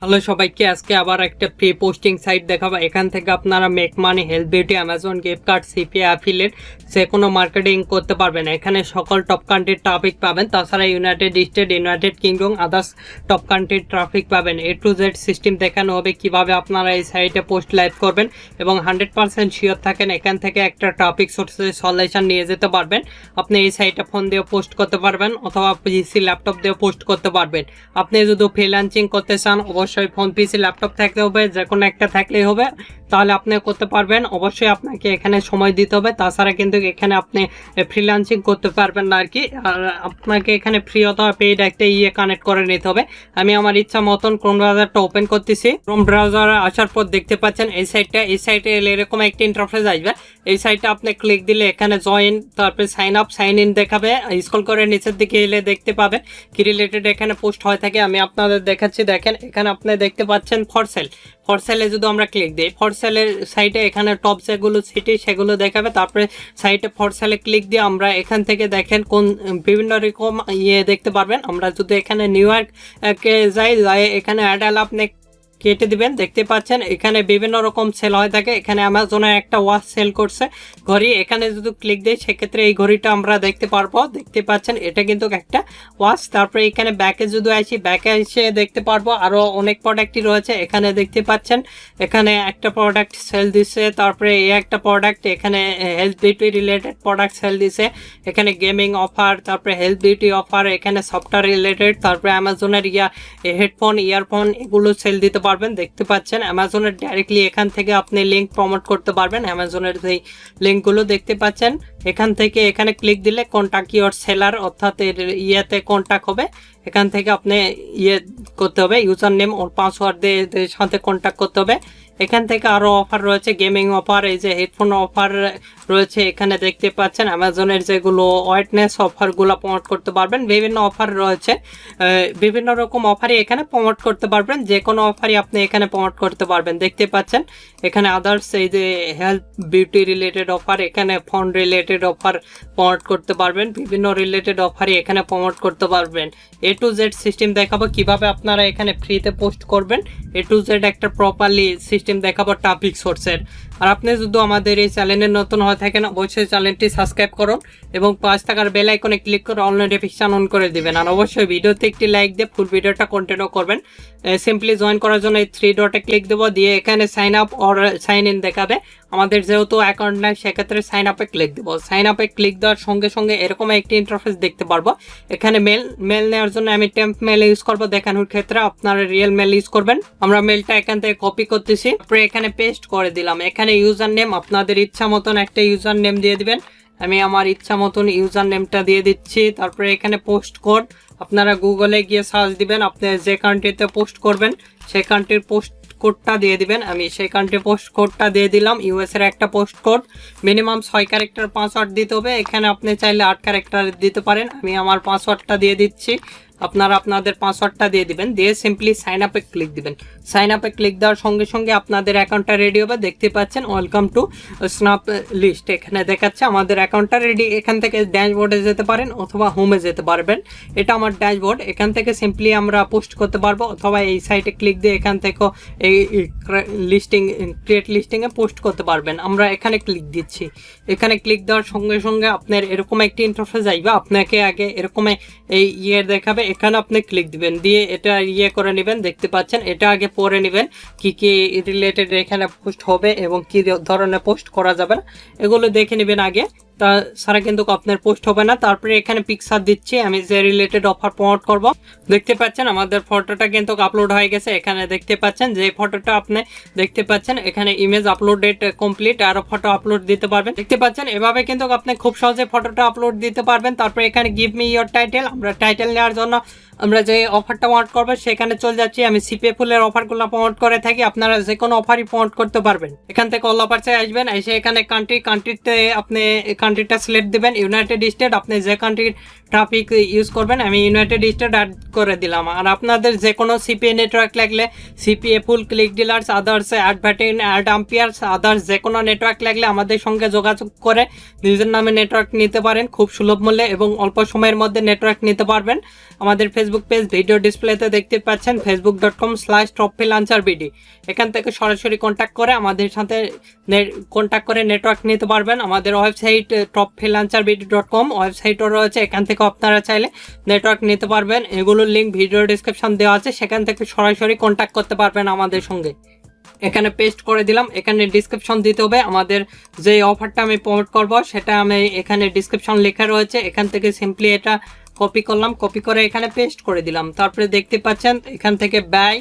Hello সবাইকে, আজকে আবার একটা প্রি পোস্টিং সাইট দেখাবো। এখান থেকে আপনারা make money, health beauty, Amazon gift card, CPA affiliate যে কোনো মার্কেটিং করতে পারবেন। এখানে সকল টপ কান্ট্রির ট্রাফিক পাবেন, তাছাড়া United state, United kingdom, others top কান্ট্রির ট্রাফিক পাবেন। A to Z সিস্টেম দেখানো হবে কিভাবে আপনারা এই সাইটে পোস্ট লাইভ করবেন এবং 100% শিওর থাকেন এখান থেকে একটা ট্রাফিক সোর্সের সলিউশন নিয়ে যেতে পারবেন। আপনি এই সাইটে ফোন দিয়ে পোস্ট করতে পারবেন অথবা পিসি ল্যাপটপ দিয়ে পোস্ট করতে পারবেন। আপনি যদি ফ্রিল্যান্সিং করতে চান অবশ্যই ফোন, পিসি, ল্যাপটপ থাকতে হবে, যে কোনো একটা থাকলেই হবে, তাহলে আপনি করতে পারবেন। অবশ্যই আপনাকে এখানে সময় দিতে হবে, তাছাড়া কিন্তু এখানে আপনি ফ্রিল্যান্সিং করতে পারবেন না আর কি। আর আপনাকে এখানে ফ্রি অথবা পেইড একটা কানেক্ট করে নিতে হবে। আমি আমার ইচ্ছা মতন ক্রোম ব্রাউজারটা ওপেন করতেছি। ক্রোম ব্রাউজারে আসার পর দেখতে পাচ্ছেন এই সাইটে এরকম একটা ইন্টারফেস আসবে। এই সাইটে আপনি ক্লিক দিলে এখানে জয়েন, তারপরে সাইন আপ, সাইন ইন দেখাবে। স্ক্রল করে নিচের দিকে এলে দেখতে পাবেন কি রিলেটেড এখানে পোস্ট হয়ে থাকে। আমি আপনাদের দেখাচ্ছি, দেখেন এখানে আপনি দেখতে পাচ্ছেন ফর সেলে যদি আমরা ক্লিক দিই, ফর সেলের সাইটে এখানে টপ যেগুলো সিটি সেগুলো দেখাবে। তারপরে সাইটে ফর সেলে ক্লিক দিয়ে আমরা এখান থেকে দেখেন কোন বিভিন্ন রকম দেখতে পারবেন। আমরা যদি এখানে নিউ ইয়র্কে যাই এখানে অ্যাডাল আপনি কেটে দিবেন। দেখতে পাচ্ছেন এখানে বিভিন্ন রকম সেল হয়ে থাকে। এখানে অ্যামাজনের একটা ওয়াচ সেল করছে ঘড়ি, এখানে যদি ক্লিক দিই সেক্ষেত্রে এই ঘড়িটা আমরা দেখতে পারবো। দেখতে পাচ্ছেন এটা কিন্তু একটা ওয়াচ। তারপরে এখানে ব্যাকে যদি আসি, ব্যাকে এসে দেখতে পারবো আরও অনেক প্রোডাক্টই রয়েছে। এখানে দেখতে পাচ্ছেন এখানে একটা প্রোডাক্ট সেল দিছে, তারপরে এই একটা প্রোডাক্ট এখানে health beauty related product sale দিছে। এখানে গেমিং অফার, তারপরে হেলথ বিউটি অফার, এখানে সফটওয়্যার রিলেটেড, তারপরে অ্যামাজনের হেডফোন, ইয়ারফোন এগুলো সেল দিতে পারবেন। দেখতে পাচ্ছেন অ্যামাজনের ডাইরেক্টলি এখান থেকে আপনি লিঙ্ক প্রমোট করতে পারবেন। অ্যামাজনের যেই লিঙ্কগুলো দেখতে পাচ্ছেন এখান থেকে এখানে ক্লিক দিলে কন্টাক্ট ইওর সেলার, অর্থাৎ ইয়েতে কন্টাক্ট হবে। এখান থেকে আপনি করতে হবে, ইউজার নেম ও পাসওয়ার্ড দিয়ে সাথে কন্ট্যাক্ট করতে হবে। এখান থেকে আরও অফার রয়েছে, গেমিং অফার, এই যে হেডফোন অফার রয়েছে। এখানে দেখতে পাচ্ছেন অ্যামাজনের যেগুলো ওয়েটনেস অফারগুলো প্রমোট করতে পারবেন। বিভিন্ন অফার রয়েছে, বিভিন্ন রকম অফারই এখানে প্রমোট করতে পারবেন। যে কোনো অফারই আপনি এখানে প্রমোট করতে পারবেন। দেখতে পাচ্ছেন এখানে আদার্স, এই যে হেলথ বিউটি রিলেটেড অফার, এখানে ফোন রিলেটেড অফার প্রমোট করতে পারবেন। বিভিন্ন রিলেটেড অফারই এখানে প্রমোট করতে পারবেন। A to Z সিস্টেম দেখাবো কিভাবে আপনারা এখানে ফ্রিতে পোস্ট করবেন। A to Z একটা প্রপারলি সিস্টেম দেখাবো টপিক সোর্সের। আর আপনি যদি আমাদের এই চ্যানেলে নতুন হয়ে থাকেন অবশ্যই চ্যানেলটি সাবস্ক্রাইব করুন এবং পাশে থাকার বেল আইকনে ক্লিক করে অল নোটিফিকেশন অন করে দিবেন। আর অবশ্যই ভিডিওতে একটি লাইক দিয়ে ফুল ভিডিওটা কন্টিনিউ করবেন। সিম্পলি জয়েন করার জন্য এই 3 ডটে ক্লিক দেবো, দিয়ে এখানে sign up or sign in দেখাবে। আমাদের যেহেতু অ্যাকাউন্ট নাই সেক্ষেত্রে সাইন আপে ক্লিক দেবো। সাইন আপে ক্লিক দেওয়ার সঙ্গে সঙ্গে এরকম একটি ইন্টারফেস দেখতে পারবো। এখানে মেল নেওয়ার জন্য আমি টেম্প মেল ইউজ করবো দেখানোর ক্ষেত্রে, আপনারা রিয়েল মেল ইউজ করবেন। আমরা মেলটা এখান থেকে কপি করতেছি, তারপরে এখানে পেস্ট করে দিলাম। এখানে ইউজার নেম আপনাদের ইচ্ছা মতন একটা ইউজার নেম দিয়ে দিবেন। আমি আমার ইচ্ছা মতন ইউজার নেমটা দিয়ে দিচ্ছি। তারপরে এখানে পোস্ট কোড, আপনারা গুগলে গিয়ে সার্চ দিবেন, আপনি যে কান্ট্রিতে পোস্ট করবেন সেই কান্ট্রির পোস্ট কোডটা দিয়ে দিবেন। আমি সেই কান্ট্রি পোস্ট কোডটা দিয়ে দিলাম। US এর একটা post code, minimum 6 character password দিতে হবে। এখানে আপনি চাইলে 8 ক্যারেক্টার দিতে পারেন। আমি আমার পাসওয়ার্ডটা দিয়ে দিচ্ছি, আপনারা আপনাদের পাসওয়ার্ডটা দিয়ে দিবেন। দিয়ে সিম্পলি সাইন আপে ক্লিক দিবেন। সাইন আপে ক্লিক দেওয়ার সঙ্গে সঙ্গে আপনাদের অ্যাকাউন্টটা রেডি হবে। দেখতে পাচ্ছেন ওয়েলকাম টু স্ন্যাপ লিস্ট এখানে দেখাচ্ছে আমাদের অ্যাকাউন্টটা রেডি। এখান থেকে ড্যাশবোর্ডে যেতে পারেন অথবা হোমে যেতে পারবেন। এটা আমার ড্যাশবোর্ড, এখান থেকে সিম্পলি আমরা পোস্ট করতে পারবো অথবা এই সাইটে ক্লিক দিয়ে এখান থেকে এই লিস্টিং, ক্রিয়েট লিস্টিংয়ে পোস্ট করতে পারবেন। আমরা এখানে ক্লিক দিচ্ছি। এখানে ক্লিক দেওয়ার সঙ্গে সঙ্গে আপনার এরকম একটি ইন্টারফেস আসবে। আপনাকে আগে এরকম এই দেখাবে, এখানে আপনি ক্লিক দিবেন, দিয়ে এটা করে নেবেন। দেখতে পাচ্ছেন এটা আগে পড়ে নেবেন কি কি রিলেটেড এখানে পোস্ট হবে এবং কি ধরনের পোস্ট করা যাবে এগুলো দেখে নেবেন আগে, তাছাড়া কিন্তু আপনার পোস্ট হবে না। তারপরে এখানে পিকচার দিচ্ছি আমি যে রিলেটেড অফার প্রমোট করব। দেখতে পাচ্ছেন আমাদের ফটোটা কিন্তু আপলোড হয়ে গেছে। এখানে দেখতে পাচ্ছেন যে ফটোটা আপনি দেখতে পাচ্ছেন এখানে ইমেজ আপলোডেড কমপ্লিট, আরো ফটো আপলোড দিতে পারবেন। দেখতে পাচ্ছেন এভাবে কিন্তু আপনি খুব সহজে ফটোটা আপলোড দিতে পারবেন। তারপরে এখানে গিভ মি ইয়োর টাইটেল, আমরা টাইটেল নেওয়ার জন্য আমরা যে অফারটা প্রমোট করবো সেখানে চলে যাচ্ছি। আমি সিপিএ ফুলের অফারগুলো প্রমোট করে থাকি, আপনারা যে কোনো অফারই প্রমোট করতে পারবেন। এখান থেকে অল অফারসে আসবেন, এসে এখানে কান্ট্রিতে আপনি কান্ট্রিটা সিলেক্ট দেবেন। ইউনাইটেড স্টেট, আপনি যে কান্ট্রির ট্রাফিক ইউজ করবেন আমি ইউনাইটেড স্টেট অ্যাড করে দিলাম। আর আপনাদের যে কোনো সিপিএ নেটওয়ার্ক লাগলে CPA full, click dealers, others advertising, ad amperes, others যে কোনো নেটওয়ার্ক লাগলে আমাদের সঙ্গে যোগাযোগ করে নিজের নামে নেটওয়ার্ক নিতে পারেন খুব সুলভ মূল্যে এবং অল্প সময়ের মধ্যে নেটওয়ার্ক নিতে পারবেন। আমাদের ফেসবুক ফেসবুক পেজ ভিডিও ডিসপ্লেতে দেখতে পাচ্ছেন facebook.com/topfreelancerbd। এখান থেকে সরাসরি কন্ট্যাক্ট করে আমাদের সাথে কন্ট্যাক্ট করে নেটওয়ার্ক নিতে পারবেন। আমাদের ওয়েবসাইট topfreelancerbd.com ওয়েবসাইটও রয়েছে, এখান থেকে আপনারা চাইলে নেটওয়ার্ক নিতে পারবেন। এগুলোর লিঙ্ক ভিডিও ডিসক্রিপশন দেওয়া আছে, সেখান থেকে সরাসরি কন্ট্যাক্ট করতে পারবেন আমাদের সঙ্গে। এখানে পেস্ট করে দিলাম, এখানে ডিসক্রিপশন দিতে হবে। আমাদের যে অফারটা আমি প্রমোট করব সেটা আমি এখানে ডিসক্রিপশন লেখা রয়েছে, এখান থেকে সিম্পলি এটা কপি করলাম, কপি করে এখানে পেস্ট করে দিলাম। তারপরে দেখতে পাচ্ছেন এখান থেকে ব্যয়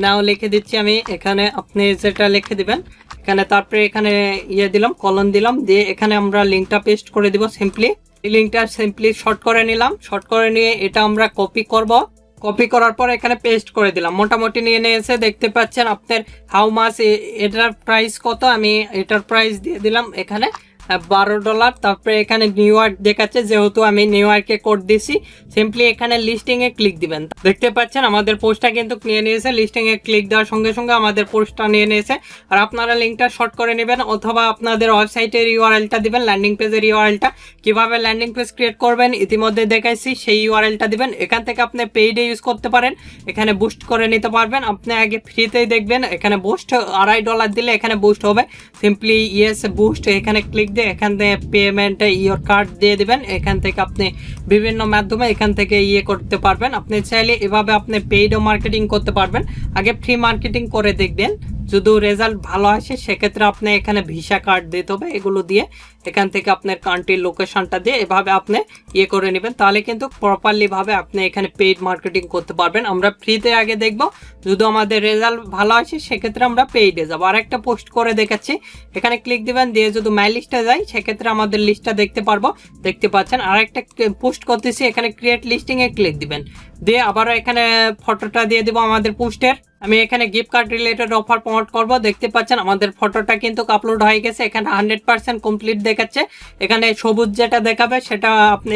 নাও লিখে দিচ্ছি আমি, এখানে আপনি যেটা লিখে দিবেন এখানে। তারপরে এখানে দিলাম, কলন দিলাম, দিয়ে এখানে আমরা লিঙ্কটা পেস্ট করে দিব। সিম্পলি এই লিঙ্কটা সিম্পলি শর্ট করে নিলাম, শর্ট করে নিয়ে এটা আমরা কপি করব। কপি করার পর এখানে পেস্ট করে দিলাম, মোটামুটি নিয়ে নিয়েছে। দেখতে পাচ্ছেন আপনার হাউ মাস, এটার প্রাইস কত, আমি এটার প্রাইস দিয়ে দিলাম এখানে $12। তারপরে এখানে নিউ ইয়র্ক দেখাচ্ছে, যেহেতু আমি নিউ ইয়র্কে কোড দিছি। সিম্পলি এখানে লিস্টিং এ ক্লিক দিবেন। দেখতে পাচ্ছেন আমাদের পোস্টটা কিন্তু নিয়ে নিয়েছে, লিস্টিং এ ক্লিক দেওয়ার সঙ্গে সঙ্গে আমাদের পোস্টটা নিয়ে নিয়েছে। আর আপনারা লিঙ্কটা শর্ট করে নেবেন, অথবা আপনাদের ওয়েবসাইটের ইউআরএলটা দিবেন, ল্যান্ডিং পেজের ইউআরএলটা। কিভাবে ল্যান্ডিং পেজ ক্রিয়েট করবেন ইতিমধ্যে দেখাইছি, সেই ইউআরএলটা দিবেন। এখান থেকে আপনি পেইডে ইউজ করতে পারেন, এখানে বুস্ট করে নিতে পারবেন। আপনি আগে ফ্রিতেই দেখবেন, এখানে বুস্ট $2.5 দিলে এখানে বুস্ট হবে। সিম্পলি ইয়েস বুস্ট এখানে ক্লিক দিয়ে এখান থেকে পেমেন্টে ইওর কার্ড দিয়ে দিবেন। এখান থেকে আপনি বিভিন্ন মাধ্যমে এখান থেকে করতে পারবেন। আপনি চাইলে এভাবে আপনি পেইড মার্কেটিং করতে পারবেন। আগে ফ্রি মার্কেটিং করে দেখবেন, যদি রেজাল্ট ভালো আসে সেক্ষেত্রে আপনি এখানে ভিসা কার্ড দিতে হবে। এগুলো দিয়ে এখান থেকে আপনার কান্ট্রির লোকেশনটা দিয়ে এভাবে আপনি করে নেবেন, তাহলে কিন্তু প্রপারলি ভাবে আপনি এখানে পেইড মার্কেটিং করতে পারবেন। আমরা ফ্রিতে আগে দেখব, যদি আমাদের রেজাল্ট ভালো আসে সেক্ষেত্রে আমরা পেইডে যাবো। আর একটা পোস্ট করে দেখাচ্ছি, এখানে ক্লিক দিবেন, দিয়ে যদি মাই লিস্টে যাই সেক্ষেত্রে আমাদের লিস্টটা দেখতে পারবো। দেখতে পাচ্ছেন আর একটা পোস্ট করতেছি, এখানে ক্রিয়েট লিস্টিং এ ক্লিক দিবেন, দিয়ে আবারও এখানে ফটোটা দিয়ে দিব আমাদের পোস্টের। আমি এখানে gift card related offer promote করব। দেখতে পাচ্ছেন আমাদের ফটোটা কিন্তু আপলোড হয়ে গেছে, এখানে 100% কমপ্লিট দেখাচ্ছে। এখানে সবুজ যেটা দেখাবে সেটা আপনি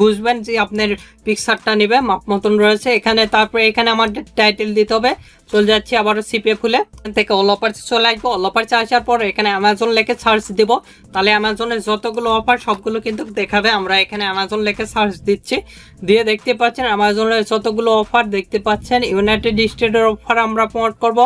বুঝবেন যে আপনার পিকচারটা নেবে মাপ মতন রয়েছে এখানে। তারপরে এখানে আমাদের টাইটেল দিতে হবে। চলে যাচ্ছি আবারও সিপিএ খুলে, এখান থেকে অল অফার্স চলে আসবো। অল অফার্স আসার পর এখানে অ্যামাজন লেখে সার্চ দিব, তাহলে অ্যামাজনের যতগুলো অফার সবগুলো কিন্তু দেখাবে। আমরা এখানে অ্যামাজন লেখে সার্চ দিচ্ছি, দিয়ে দেখতে পাচ্ছেন অ্যামাজনের যতগুলো অফার দেখতে পাচ্ছেন। ইউনাইটেড স্টেটের অফার আমরা প্রমোট করব।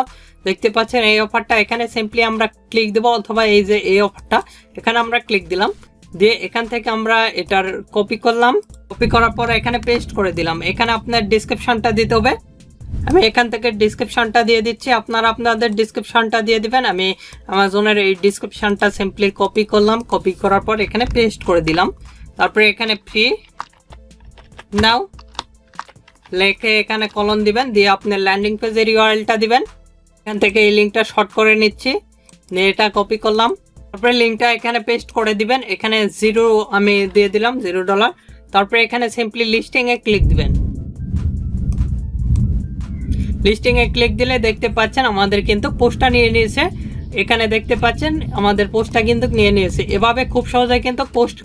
দেখতে পাচ্ছেন এই অফারটা, এখানে সিম্পলি আমরা ক্লিক দেবো, অথবা এই যে এই অফারটা এখানে আমরা ক্লিক দিলাম, দিয়ে এখান থেকে আমরা এটার কপি করলাম। কপি করার পর এখানে পেস্ট করে দিলাম। এখানে আপনার ডিসক্রিপশনটা দিতে হবে, আমি এখান থেকে ডিসক্রিপশনটা দিয়ে দিচ্ছি, আপনারা আপনাদের ডিসক্রিপশনটা দিয়ে দিবেন। আমি অ্যামাজনের এই ডিসক্রিপশনটা সিম্পলি কপি করলাম, কপি করার পর এখানে পেস্ট করে দিলাম। তারপরে এখানে ফ্রি নাও লেখে এখানে কলন দিবেন, দিয়ে আপনার ল্যান্ডিং পেজের ইউআরএলটা দিবেন। এখান থেকে এই লিঙ্কটা শর্ট করে নিচ্ছি, নিয়ে এটা কপি করলাম। তারপরে লিঙ্কটা এখানে পেস্ট করে দিবেন। এখানে আমি দিয়ে দিলাম $0। তারপরে এখানে সিম্পলি লিস্টিং এ ক্লিক দিবেন। লিস্টিং এ ক্লিক দিলে দেখতে পাচ্ছেন আমাদের কিন্তু পোস্টটা নিয়ে নিয়েছে। এখানে দেখতে পাচ্ছেন আমাদের পোস্টটা কিন্তু নিয়ে নিয়েছে। এভাবে খুব সহজে কিন্তু পোস্ট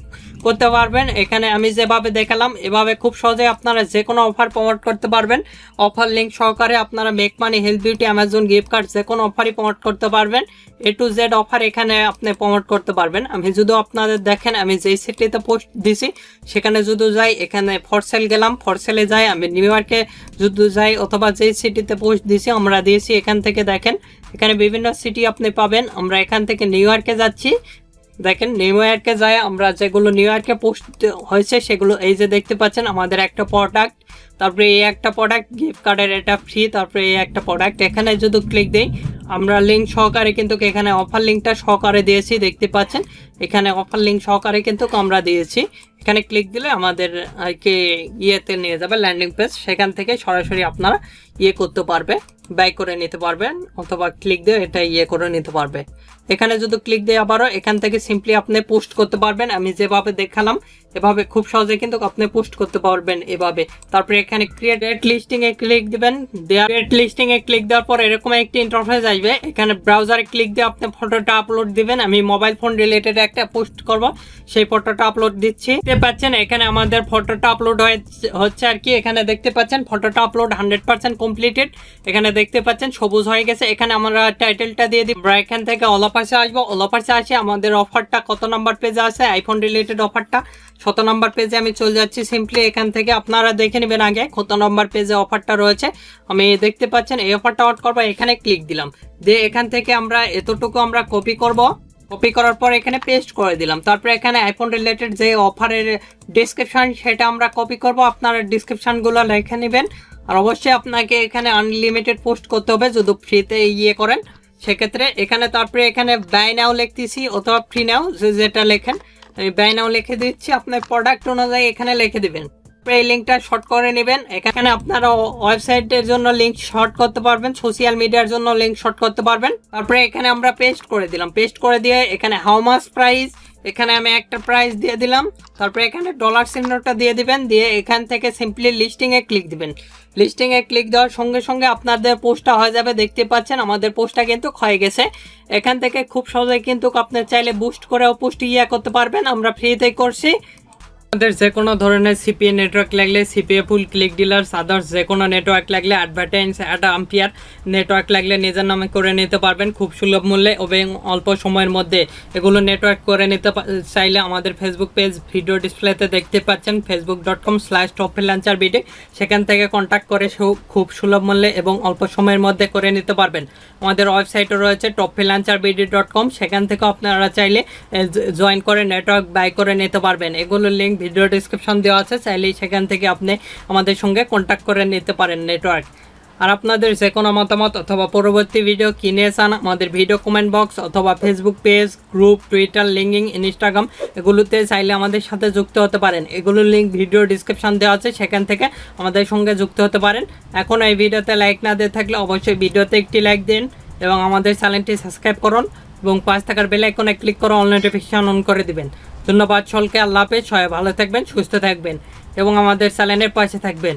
করতে পারবেন। এখানে আমি যেভাবে দেখালাম এভাবে খুব সহজে আপনারা যে কোনো অফার প্রমোট করতে পারবেন। অফার লিঙ্ক সহকারে আপনারা make money, health beauty, Amazon gift card যে কোনো অফারই প্রমোট করতে পারবেন। A to Z অফার এখানে আপনি প্রমোট করতে পারবেন। আমি যদি আপনাদের দেখেন, আমি যেই সিটিতে পোস্ট দিছি সেখানে যদি যাই, এখানে ফর সেল গেলাম, ফর সেলে যাই, আমি নিউ ইয়র্কে যদি যাই, অথবা যেই সিটিতে পোস্ট দিছি আমরা দিয়েছি, এখান থেকে দেখেন এখানে বিভিন্ন সিটি আপনি পাবেন। আমরা এখান থেকে নিউ ইয়র্কে যাচ্ছি, দেখেন নিউ ইয়র্কে যায় আমরা যেগুলো নিউ ইয়র্কে পোস্ট হয়েছে সেগুলো এই যে দেখতে পাচ্ছেন আমাদের একটা প্রোডাক্ট, তারপরে এই একটা প্রোডাক্ট গিফট কার্ডের এটা ফ্রি, তারপরে এই একটা প্রোডাক্ট। এখানে যদি ক্লিক দেই আমরা লিঙ্ক সহকারে কিন্তু এখানে অফার লিঙ্কটা সহকারে দিয়েছি, দেখতে পাচ্ছেন এখানে অফার লিঙ্ক সহকারে কিন্তু আমরা দিয়েছি। এখানে ক্লিক দিলে আমাদের ইয়েতে নিয়ে যাবে ল্যান্ডিং পেজ, সেখান থেকে সরাসরি আপনারা করতে পারবে, বাই করে নিতে পারবেন, অথবা ক্লিক দিয়ে এটা করে নিতে পারবে। এখানে যদি ক্লিক দিয়ে আবারও এখান থেকে সিম্পলি আপনি পোস্ট করতে পারবেন। আমি যেভাবে দেখালাম এভাবে খুব সহজে কিন্তু আপনি পোস্ট করতে পারবেন এভাবে। তারপরে এখানে ক্রিয়েট লিস্টিং এ ক্লিক দিবেন, ক্রিয়েট লিস্টিং এ ক্লিক দেওয়ার পর এরকম একটি ইন্টারফেস আসবে। এখানে ব্রাউজারে ক্লিক দিয়ে আপনি ফটোটা আপলোড দিবেন। আমি মোবাইল ফোন রিলেটেড একটা পোস্ট করব, সেই ফটোটা আপলোড দিচ্ছি। দেখতে পাচ্ছেন এখানে আমাদের ফটোটা আপলোড হচ্ছে আর কি। এখানে দেখতে পাচ্ছেন ফটোটা আপলোড 100% কমপ্লিটেড। এখানে দেখতে পাচ্ছেন সবুজ হয়ে গেছে। এখানে আমরা টাইটেলটা দিয়ে দিই, এখান থেকে অল অফার্সে আসবো। অল অফার্সে আসে আমাদের অফারটা কত নাম্বার পেজে আছে, আইফোন রিলেটেড অফারটা 7 নাম্বার পেজে আমি চলে যাচ্ছি। সিম্পলি এখান থেকে আপনারা দেখে নেবেন আগে কত নাম্বার পেজে অফারটা রয়েছে। আমি দেখতে পাচ্ছেন এই অফারটা অন করবো, এখানে ক্লিক দিলাম, দিয়ে এখান থেকে আমরা এতটুকু আমরা কপি করব। কপি করার পর এখানে পেস্ট করে দিলাম। তারপরে এখানে আইফোন রিলেটেড যে অফারের ডিসক্রিপশন সেটা আমরা কপি করব। আপনারা ডিসক্রিপশনগুলো লিখে নেবেন। আর অবশ্যই আপনাকে এখানে আনলিমিটেড পোস্ট করতে হবে যদি ফ্রিতে করেন সেক্ষেত্রে। এখানে তারপরে এখানে বাই নাও লিখতেছি অথবা ফ্রি নাও, যেটা লেখেন। আমি বাই নাও লিখে দিচ্ছি, আপনার প্রোডাক্ট অনুযায়ী এখানে লিখে দিবেন। এই লিঙ্কটা শর্ট করে নেবেন। এখানে আপনারা ওয়েবসাইটের জন্য লিঙ্ক শর্ট করতে পারবেন, সোশ্যাল মিডিয়ার জন্য লিঙ্ক শর্ট করতে পারবেন। তারপরে এখানে আমরা পেস্ট করে দিলাম। পেস্ট করে দিয়ে এখানে হাউ মাচ প্রাইস, এখানে আমি একটা প্রাইস দিয়ে দিলাম। তারপরে এখানে ডলার চিহ্নটা দিয়ে দিবেন, দিয়ে এখান থেকে সিম্পলি লিস্টিংয়ে ক্লিক দিবেন। লিস্টিংয়ে ক্লিক দেওয়ার সঙ্গে সঙ্গে আপনাদের পোস্টটা হয়ে যাবে। দেখতে পাচ্ছেন আমাদের পোস্টটা কিন্তু হয়ে গেছে। এখান থেকে খুব সহজে কিন্তু আপনি চাইলে বুস্ট করেও পোস্ট করতে পারবেন, আমরা ফ্রিতেই করছি। আমাদের যে কোনো ধরনের সিপিএ নেটওয়ার্ক লাগলে CPA full click dealers, others যে কোনো নেটওয়ার্ক লাগলে অ্যাডভার্টাইজ আম্পিয়ার নেটওয়ার্ক লাগলে নিজের নামে করে নিতে পারবেন খুব সুলভ মূল্যে এবং অল্প সময়ের মধ্যে। এগুলো নেটওয়ার্ক করে নিতে চাইলে আমাদের ফেসবুক পেজ ভিডিও ডিসপ্লেতে দেখতে পাচ্ছেন facebook.com/topfreelancer.bd, সেখান থেকে কন্ট্যাক্ট করে খুব সুলভ মূল্যে এবং অল্প সময়ের মধ্যে করে নিতে পারবেন। আমাদের ওয়েবসাইটও রয়েছে topfreelancerbd.com, সেখান থেকে আপনারা চাইলে জয়েন করে নেটওয়ার্ক বাই করে নিতে পারবেন। এগুলোর লিঙ্ক ভিডিও ডিসক্রিপশন দেওয়া আছে, চাইলেই সেখান থেকে আপনি আমাদের সঙ্গে কন্ট্যাক্ট করে নিতে পারেন নেটওয়ার্ক। আর আপনাদের যে কোনো মতামত অথবা পরবর্তী ভিডিও কিনে চান, আমাদের ভিডিও কমেন্ট বক্স অথবা Facebook page, group, Twitter, LinkedIn, Instagram এগুলোতে চাইলে আমাদের সাথে যুক্ত হতে পারেন। এগুলোর লিঙ্ক ভিডিও ডিসক্রিপশন দেওয়া আছে, সেখান থেকে আমাদের সঙ্গে যুক্ত হতে পারেন। এখন এই ভিডিওতে লাইক না দিয়ে থাকলে অবশ্যই ভিডিওতে একটি লাইক দিন এবং আমাদের চ্যানেলটি সাবস্ক্রাইব করুন এবং পাশ থাকার বেল আইকনে ক্লিক করে অল নোটিফিকেশন অন করে দিবেন। ধন্যবাদ সকলকে। আল্লাহ হাফেজ। সবাই ভালো থাকবেন, সুস্থ থাকবেন এবং আমাদের চ্যানেলের পাশে থাকবেন।